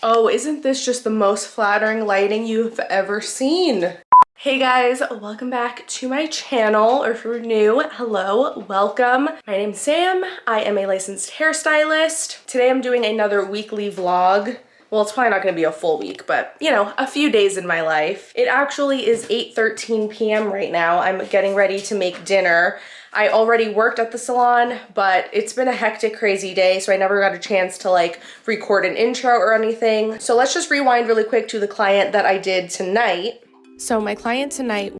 Oh, isn't this just the most flattering lighting you've ever seen? Hey guys, welcome back to my channel, or if you're new, hello, welcome. My name's Sam, I am a licensed hairstylist. Today I'm doing another weekly vlog. Well, it's probably not gonna be a full week, but you know, a few days in my life. It actually is 8:13 p.m. right now. I'm getting ready to make dinner. I already worked at the salon, but it's been a hectic, crazy day, so I never got a chance to like record an intro or anything. So let's just rewind really quick to the client that I did tonight. So my client tonight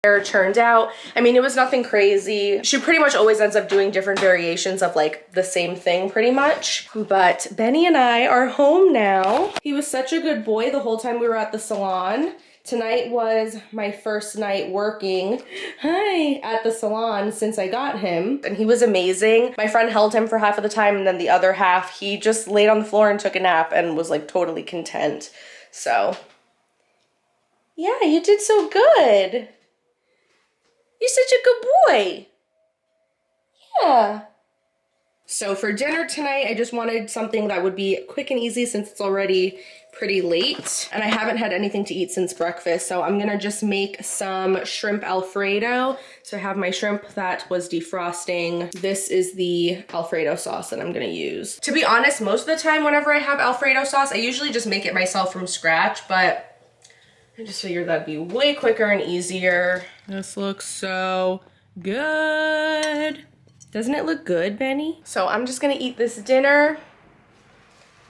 hair turned out. I mean, it was nothing crazy. She pretty much always ends up doing different variations of like the same thing pretty much. But Benny and I are home now. He was such a good boy the whole time we were at the salon. Tonight was my first night working at the salon since I got him, and he was amazing. My friend held him for half of the time, and then the other half he just laid on the floor and took a nap and was like totally content. So yeah, you did so good. You're such a good boy. Yeah. So for dinner tonight, I just wanted something that would be quick and easy since it's already pretty late. And I haven't had anything to eat since breakfast. So I'm gonna just make some shrimp Alfredo. So I have my shrimp that was defrosting. This is the Alfredo sauce that I'm gonna use. To be honest, most of the time whenever I have Alfredo sauce, I usually just make it myself from scratch, but I just figured that'd be way quicker and easier. This looks so good. Doesn't it look good, Benny? So I'm just gonna eat this dinner.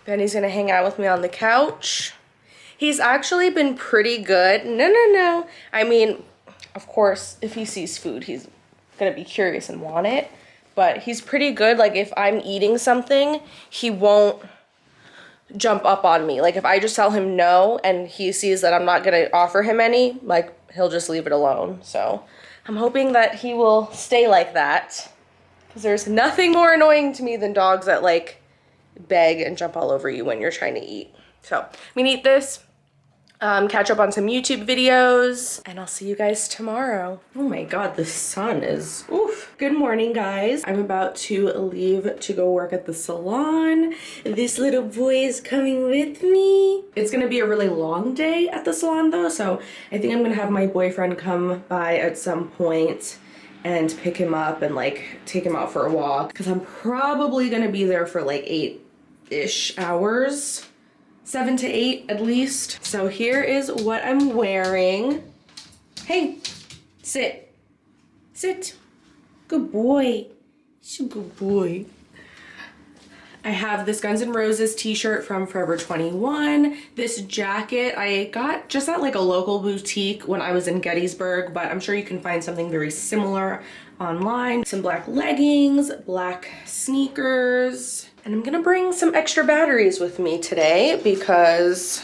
Benny's gonna hang out with me on the couch. He's actually been pretty good. No. I mean, of course, if he sees food, he's gonna be curious and want it. But he's pretty good. Like if I'm eating something, he won't jump up on me. Like if I just tell him no and he sees that I'm not gonna offer him any, like he'll just leave it alone. So I'm hoping that he will stay like that, because there's nothing more annoying to me than dogs that like beg and jump all over you when you're trying to eat. So I'm gonna eat this, catch up on some YouTube videos, and I'll see you guys tomorrow. Oh my God, the sun is, oof. Good morning, guys. I'm about to leave to go work at the salon. This little boy is coming with me. It's gonna be a really long day at the salon though, so I think I'm gonna have my boyfriend come by at some point and pick him up and like take him out for a walk, because I'm probably gonna be there for like 8-ish hours. 7 to 8 at least. So here is what I'm wearing. Hey, sit. Sit. Good boy. You're a good boy. I have this Guns N' Roses t-shirt from Forever 21. This jacket I got just at like a local boutique when I was in Gettysburg, but I'm sure you can find something very similar online. Some black leggings, black sneakers, and I'm gonna bring some extra batteries with me today because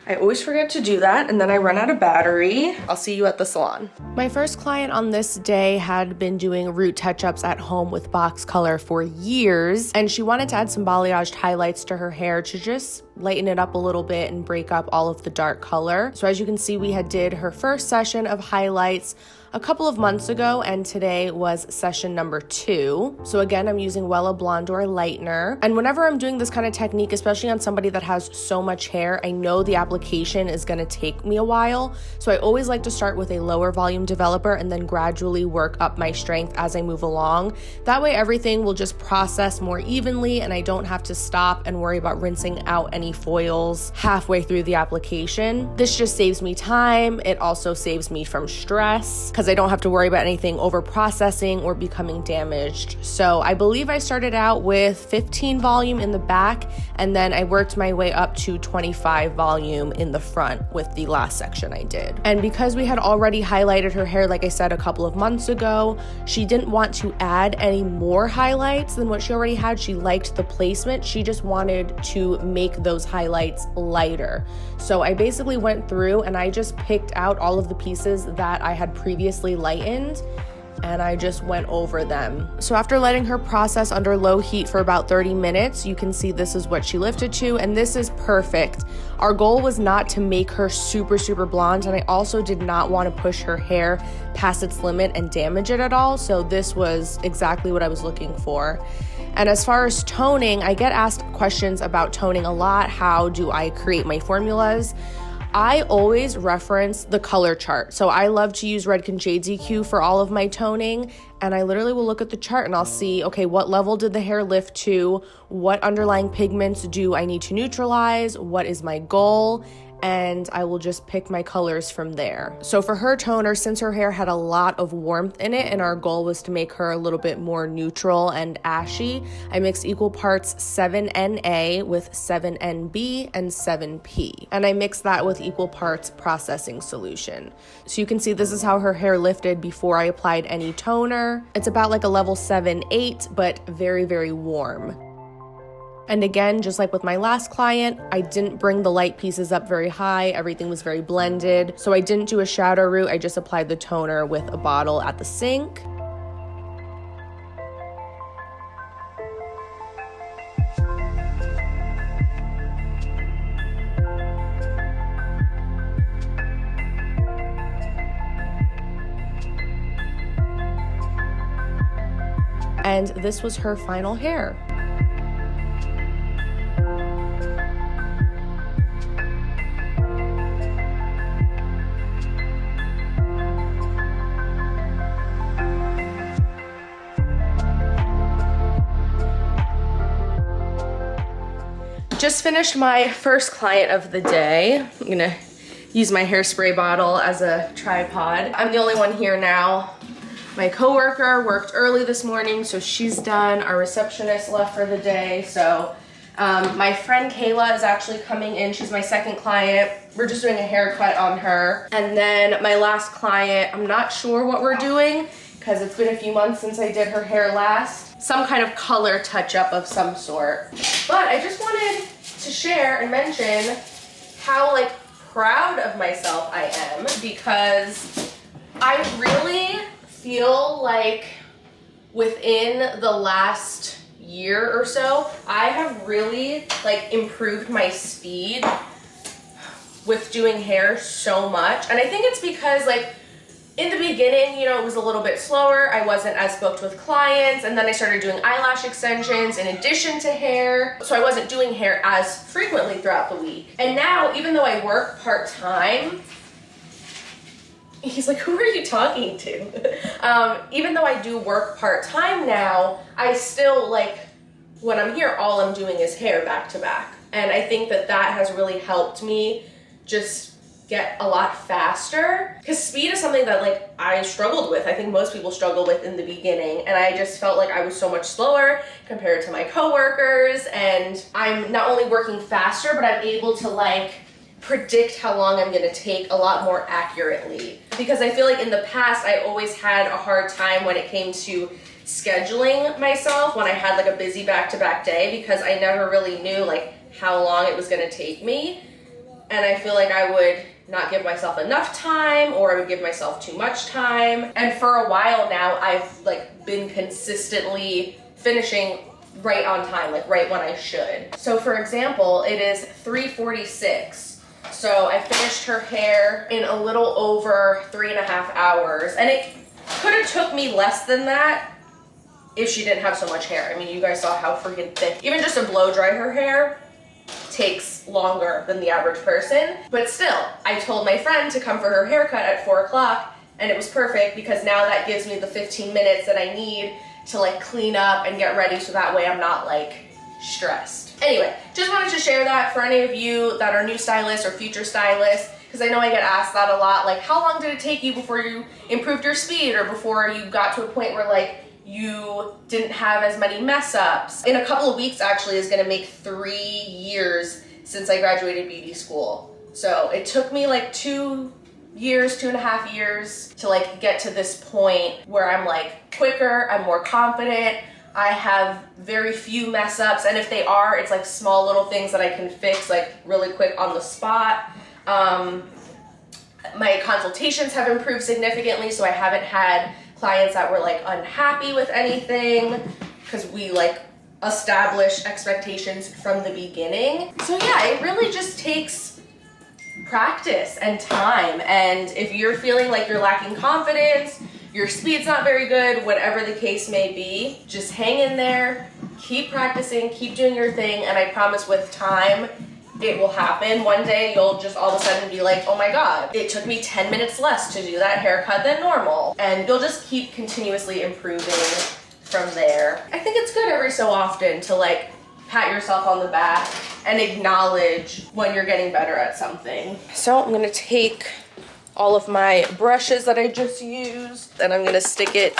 I always forget to do that and then I run out of battery. I'll see you at the salon. My first client on this day had been doing root touch-ups at home with box color for years, and she wanted to add some balayaged highlights to her hair to just lighten it up a little bit and break up all of the dark color. So as you can see, we had did her first session of highlights a couple of months ago, and today was session number 2. So again, I'm using Wella Blondor Lightener. And whenever I'm doing this kind of technique, especially on somebody that has so much hair, I know the application is gonna take me a while. So I always like to start with a lower volume developer and then gradually work up my strength as I move along. That way everything will just process more evenly and I don't have to stop and worry about rinsing out any foils halfway through the application. This just saves me time. It also saves me from stress, because I don't have to worry about anything over processing or becoming damaged. So I believe I started out with 15 volume in the back, and then I worked my way up to 25 volume in the front with the last section I did. And because we had already highlighted her hair, like I said, a couple of months ago, she didn't want to add any more highlights than what she already had. She liked the placement. She just wanted to make those highlights lighter. So I basically went through and I just picked out all of the pieces that I had previously lightened, and I just went over them. So after letting her process under low heat for about 30 minutes, you can see this is what she lifted to, and this is perfect. Our goal was not to make her super blonde, and I also did not want to push her hair past its limit and damage it at all, so this was exactly what I was looking for. And as far as toning, I get asked questions about toning a lot. How do I create my formulas? I always reference the color chart. So I love to use Redken Shades EQ for all of my toning, and I literally will look at the chart and I'll see, okay, what level did the hair lift to? What underlying pigments do I need to neutralize? What is my goal? and I will just pick my colors from there. So for her toner, since her hair had a lot of warmth in it and our goal was to make her a little bit more neutral and ashy, I mixed equal parts 7NA with 7NB and 7P. And I mixed that with equal parts processing solution. So you can see this is how her hair lifted before I applied any toner. It's about like a level 7-8, but very, very warm. And again, just like with my last client, I didn't bring the light pieces up very high. Everything was very blended. So I didn't do a shadow route. I just applied the toner with a bottle at the sink. And this was her final hair. Just finished my first client of the day. I'm gonna use my hairspray bottle as a tripod. I'm the only one here now. My coworker worked early this morning, so she's done. Our receptionist left for the day. So my friend Kayla is actually coming in. She's my second client. We're just doing a haircut on her. And then my last client, I'm not sure what we're doing because it's been a few months since I did her hair last. Some kind of color touch-up of some sort. But I just wanted to share and mention how like proud of myself I am, because I really feel like within the last year or so, I have really like improved my speed with doing hair so much. And I think it's because like in the beginning, you know, it was a little bit slower. I wasn't as booked with clients, and then I started doing eyelash extensions in addition to hair. So I wasn't doing hair as frequently throughout the week. And now, even though I work part-time, he's like, who are you talking to? Even though I do work part-time now, I still like, when I'm here, all I'm doing is hair back to back. And I think that that has really helped me just get a lot faster, because speed is something that like I struggled with. I think most people struggle with in the beginning, and I just felt like I was so much slower compared to my coworkers. And I'm not only working faster, but I'm able to like predict how long I'm gonna take a lot more accurately, because I feel like in the past I always had a hard time when it came to scheduling myself when I had like a busy back-to-back day, because I never really knew like how long it was gonna take me. And I feel like I would not give myself enough time, or I would give myself too much time. And for a while now, I've like been consistently finishing right on time, like right when I should. So for example, it is 3:46. So I finished her hair in a little over 3.5 hours. And it could have took me less than that if she didn't have so much hair. I mean, you guys saw how freaking thick. Even just to blow dry her hair takes longer than the average person. But still, I told my friend to come for her haircut at 4 o'clock, and it was perfect, because now that gives me the 15 minutes that I need to like clean up and get ready, so that way I'm not like stressed. Anyway, just wanted to share that for any of you that are new stylists or future stylists, because I know I get asked that a lot, like how long did it take you before you improved your speed, or before you got to a point where like you didn't have as many mess ups. In a couple of weeks actually is gonna make 3 years since I graduated beauty school. So it took me like 2 years, 2.5 years to like get to this point where I'm like quicker, I'm more confident, I have very few mess ups, and if they are, it's like small little things that I can fix like really quick on the spot. My consultations have improved significantly, so I haven't had clients that were like unhappy with anything, because we like established expectations from the beginning. So yeah, it really just takes practice and time. And if you're feeling like you're lacking confidence, your speed's not very good, whatever the case may be, just hang in there, keep practicing, keep doing your thing, and I promise with time, it will happen. One day you'll just all of a sudden be like, oh my God, it took me 10 minutes less to do that haircut than normal. And you'll just keep continuously improving from there. I think it's good every so often to like pat yourself on the back and acknowledge when you're getting better at something. So I'm gonna take all of my brushes that I just used and I'm gonna stick it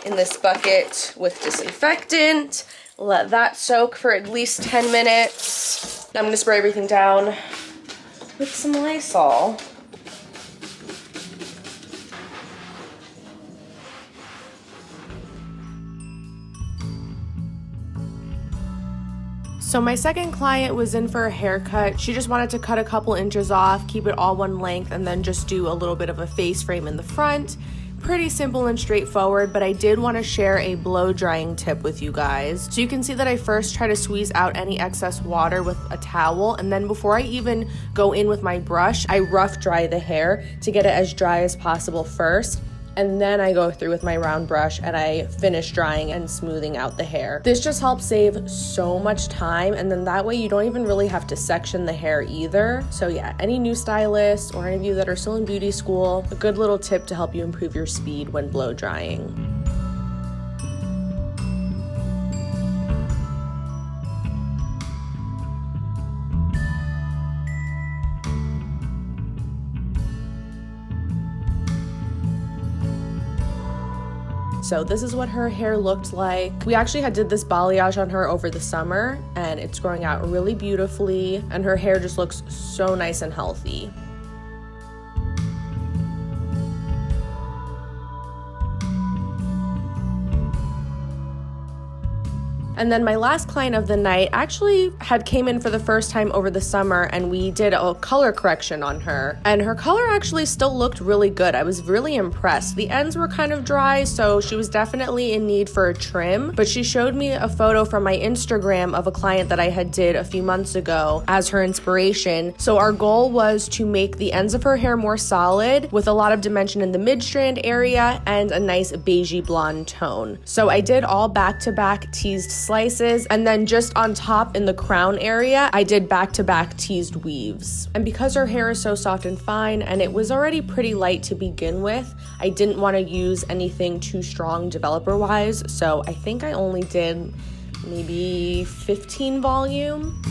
in this bucket with disinfectant. Let that soak for at least 10 minutes. I'm gonna spray everything down with some Lysol. So my second client was in for a haircut. She just wanted to cut a couple inches off, keep it all one length, and then just do a little bit of a face frame in the front. Pretty simple and straightforward, but I did want to share a blow drying tip with you guys. So you can see that I first try to squeeze out any excess water with a towel, and then before I even go in with my brush, I rough dry the hair to get it as dry as possible first. And then I go through with my round brush and I finish drying and smoothing out the hair. This just helps save so much time, and then that way you don't even really have to section the hair either. So yeah, any new stylists or any of you that are still in beauty school, a good little tip to help you improve your speed when blow drying. So this is what her hair looked like. We actually did this balayage on her over the summer and it's growing out really beautifully and her hair just looks so nice and healthy. And then my last client of the night actually came in for the first time over the summer and we did a color correction on her. And her color actually still looked really good. I was really impressed. The ends were kind of dry, so she was definitely in need for a trim. But she showed me a photo from my Instagram of a client that I had did a few months ago as her inspiration. So our goal was to make the ends of her hair more solid with a lot of dimension in the mid-strand area and a nice beigey blonde tone. So I did all back-to-back teased slices, and then just on top in the crown area, I did back-to-back teased weaves. And because her hair is so soft and fine, and it was already pretty light to begin with, I didn't want to use anything too strong developer-wise, so I think I only did maybe 15 volume.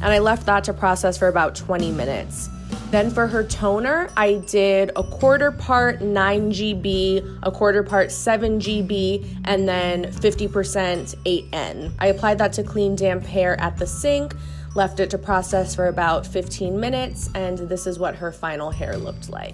And I left that to process for about 20 minutes. Then for her toner, I did a quarter part 9GB, a quarter part 7GB, and then 50% 8N. I applied that to clean damp hair at the sink, left it to process for about 15 minutes, and this is what her final hair looked like.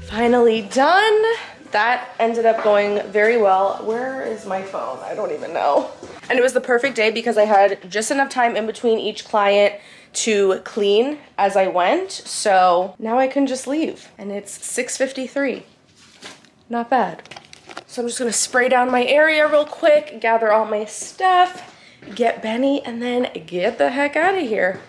Finally done. That ended up going very well. Where is my phone? I don't even know. And it was the perfect day because I had just enough time in between each client to clean as I went. So now I can just leave. And it's 6:53. Not bad. So I'm just gonna spray down my area real quick, gather all my stuff, get Benny, and then get the heck out of here.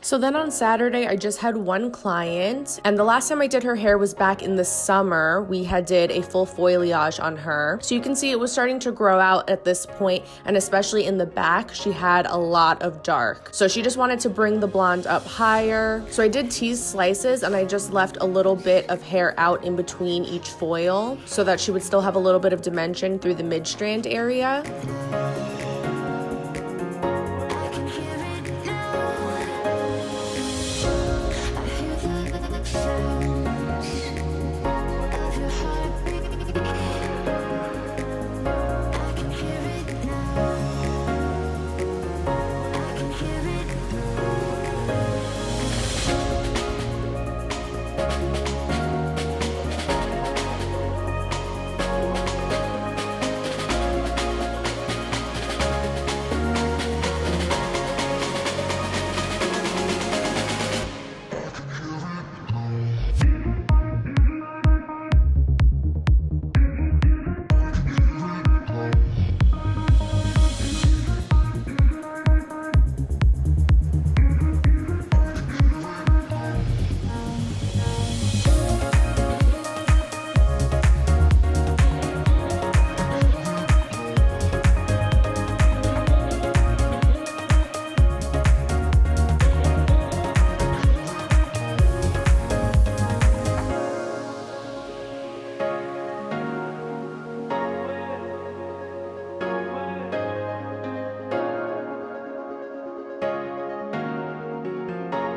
So then on Saturday, I just had one client, and the last time I did her hair was back in the summer. We had did a full foliage on her. So you can see it was starting to grow out at this point, and especially in the back, she had a lot of dark. So she just wanted to bring the blonde up higher. So I did tease slices, and I just left a little bit of hair out in between each foil so that she would still have a little bit of dimension through the mid-strand area.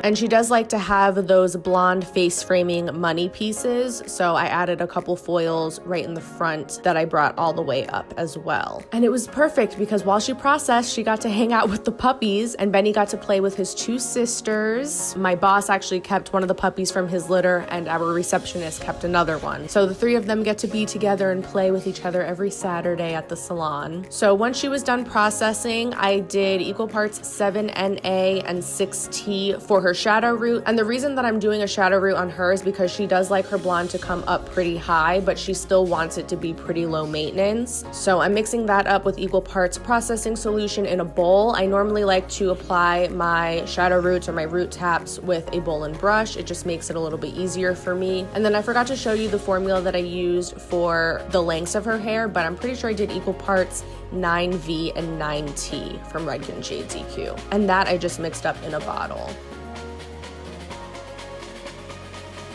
And she does like to have those blonde face framing money pieces, so I added a couple foils right in the front that I brought all the way up as well. And it was perfect because while she processed, she got to hang out with the puppies, and Benny got to play with his two sisters. My boss actually kept one of the puppies from his litter, and our receptionist kept another one. So the three of them get to be together and play with each other every Saturday at the salon. So once she was done processing, I did equal parts 7NA and 6T for her shadow root. And the reason that I'm doing a shadow root on her is because she does like her blonde to come up pretty high, but she still wants it to be pretty low maintenance. So I'm mixing that up with equal parts processing solution in a bowl. I normally like to apply my shadow roots or my root taps with a bowl and brush. It just makes it a little bit easier for me. And then I forgot to show you the formula that I used for the lengths of her hair, but I'm pretty sure I did equal parts 9V and 9T from Redken Shades EQ. And that I just mixed up in a bottle.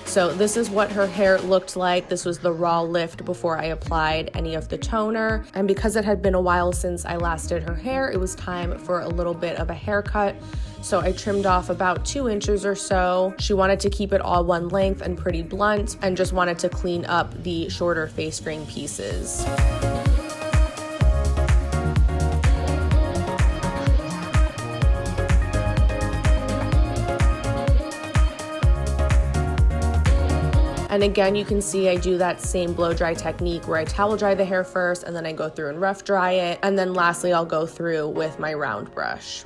So this is what her hair looked like. This was the raw lift before I applied any of the toner. And because it had been a while since I last did her hair, it was time for a little bit of a haircut. So I trimmed off about 2 inches or so. She wanted to keep it all one length and pretty blunt, and just wanted to clean up the shorter face frame pieces. And again, you can see I do that same blow dry technique where I towel dry the hair first, and then I go through and rough dry it. And then lastly, I'll go through with my round brush.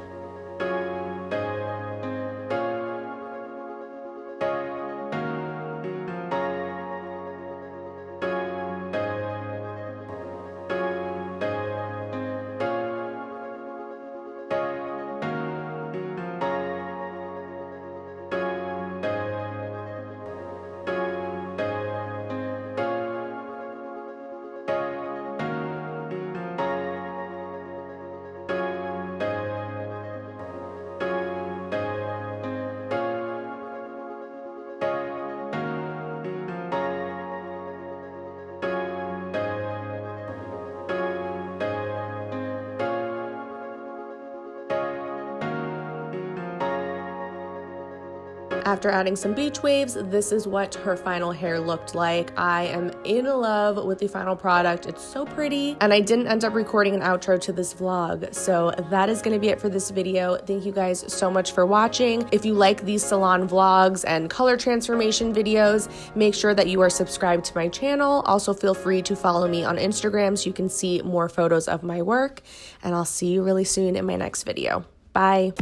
After adding some beach waves, this is what her final hair looked like. I am in love with the final product. It's so pretty. And I didn't end up recording an outro to this vlog. So that is going to be it for this video. Thank you guys so much for watching. If you like these salon vlogs and color transformation videos, make sure that you are subscribed to my channel. Also feel free to follow me on Instagram so you can see more photos of my work. And I'll see you really soon in my next video. Bye.